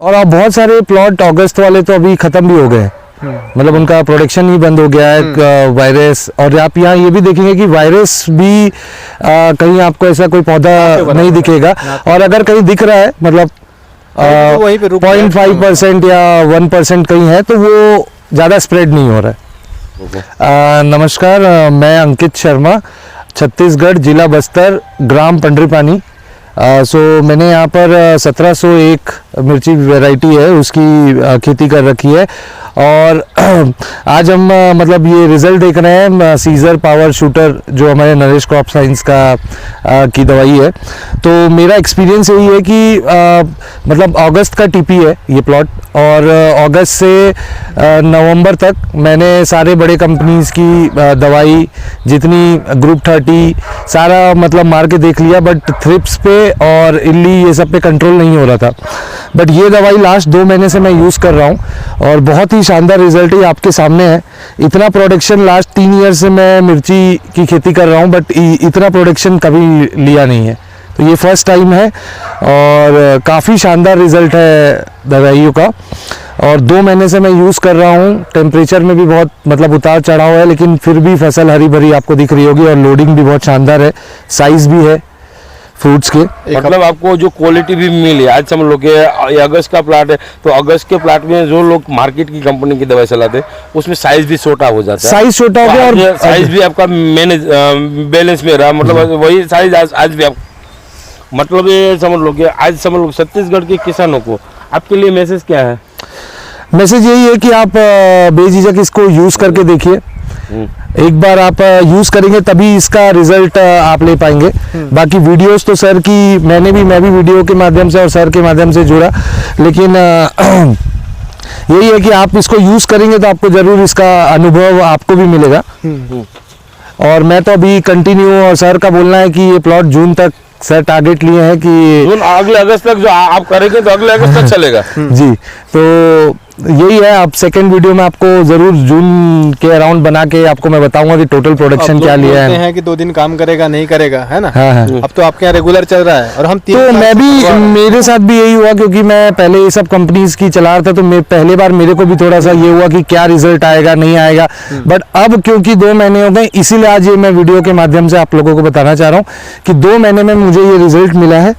और अब बहुत सारे प्लॉट अगस्त वाले तो अभी खत्म भी हो गए, मतलब उनका प्रोडक्शन ही बंद हो गया है वायरस। और आप यहाँ ये भी देखेंगे कि वायरस भी कहीं आपको ऐसा कोई पौधा नहीं दिखेगा, और अगर कहीं दिख रहा है मतलब 0.5% या 1% कहीं है तो वो ज़्यादा स्प्रेड नहीं हो रहा है। नमस्कार, मैं अंकित शर्मा, छत्तीसगढ़, जिला बस्तर, ग्राम पंडरीपानी। सो मैंने यहाँ पर 1701 मिर्ची वैरायटी है उसकी खेती कर रखी है। और आज हम मतलब ये रिज़ल्ट देख रहे हैं सीजर पावर शूटर जो हमारे नरेश क्रॉप साइंस का की दवाई है। तो मेरा एक्सपीरियंस यही है कि मतलब अगस्त का टीपी है ये प्लॉट, और अगस्त से नवंबर तक मैंने सारे बड़े कंपनीज़ की दवाई जितनी ग्रुप 30 सारा मतलब मार के देख लिया, बट थ्रिप्स पे और इल्ली ये सब पे कंट्रोल नहीं हो रहा था। बट ये दवाई लास्ट 2 महीने से मैं यूज़ कर रहा हूँ और बहुत ही शानदार रिजल्ट ही आपके सामने है। इतना प्रोडक्शन लास्ट 3 ईयर से मैं मिर्ची की खेती कर रहा हूँ, बट इतना प्रोडक्शन कभी लिया नहीं है, तो ये फर्स्ट टाइम है और काफ़ी शानदार रिजल्ट है दवाइयों का। और 2 महीने से मैं यूज़ कर रहा हूँ। टेम्परेचर में भी बहुत मतलब उतार चढ़ाव है, लेकिन फिर भी फसल हरी भरी आपको दिख रही होगी और लोडिंग भी बहुत शानदार है, साइज़ भी है फ्रूट्स के। मतलब आपको जो क्वालिटी भी मिली। आज समझ लो कि ये अगस्त का प्लाट है, तो अगस्त के प्लाट में जो लोग मार्केट की कंपनी की दवाई चलाते हैं उसमें साइज भी छोटा हो जाता है, साइज छोटा हो गया और साइज भी आपका मैनेज बैलेंस में रहा, मतलब वही साइज आज भी आप मतलब ये समझ लो कि आज समझ लो छत्तीसगढ़ के किसानों को आपके लिए मैसेज क्या है? मैसेज यही है कि आप बेझिझक इसको यूज़ करके देखिए। एक बार आप यूज़ करेंगे तभी इसका रिजल्ट आप ले पाएंगे। बाकी वीडियोस तो सर की मैं भी वीडियो के माध्यम से और सर के माध्यम से जुड़ा, लेकिन यही है कि आप इसको यूज़ करेंगे तो आपको ज़रूर इसका अनुभव आपको भी मिलेगा। और मैं तो अभी कंटिन्यू, और सर का बोलना है कि ये प्लॉट जून तक सर टारगेट लिए हैं कि जून अगले अगस्त तक जो आप करेंगे तो अगले अगस्त तक चलेगा। जी, तो यही है। आप सेकंड वीडियो में आपको जरूर जून के अराउंड बना के आपको मैं बताऊंगा कि टोटल प्रोडक्शन क्या लिया है कि 2 दिन काम करेगा नहीं करेगा, है ना? हाँ हाँ। अब तो आपके यहाँ रेगुलर चल रहा है और हम तो मैं भी, मेरे साथ भी यही हुआ, क्योंकि मैं पहले ये सब कंपनीज की चला रहा था, तो मैं पहले बार मेरे को भी थोड़ा सा ये हुआ कि क्या रिजल्ट आएगा नहीं आएगा। बट अब क्योंकि 2 महीने हो गए, इसीलिए आज ये मैं वीडियो के माध्यम से आप लोगों को बताना चाह रहा हूँ कि 2 महीने में मुझे ये रिजल्ट मिला है।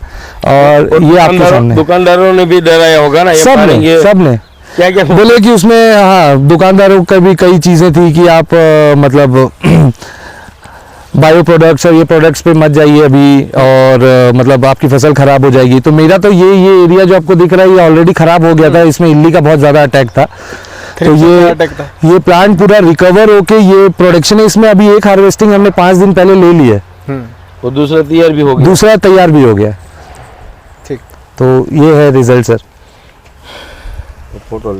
और ये आपके सामने दुकानदारों ने भी डराया होगा ना, सबने क्या बोले कि उसमें, हाँ, दुकानदारों का भी कई चीज़ें थी कि आप मतलब बायो प्रोडक्ट्स और ये प्रोडक्ट्स पे मत जाइए अभी, और मतलब आपकी फसल खराब हो जाएगी। तो मेरा तो ये एरिया जो आपको दिख रहा है ये ऑलरेडी खराब हो गया था, इसमें इल्ली का बहुत ज़्यादा अटैक था। तो ये प्लांट पूरा रिकवर होके ये प्रोडक्शन है। इसमें अभी एक हार्वेस्टिंग हमने 5 दिन पहले ले ली है, तो दूसरा तैयार भी हो गया। ठीक, तो ये है रिजल्ट सर। फोटो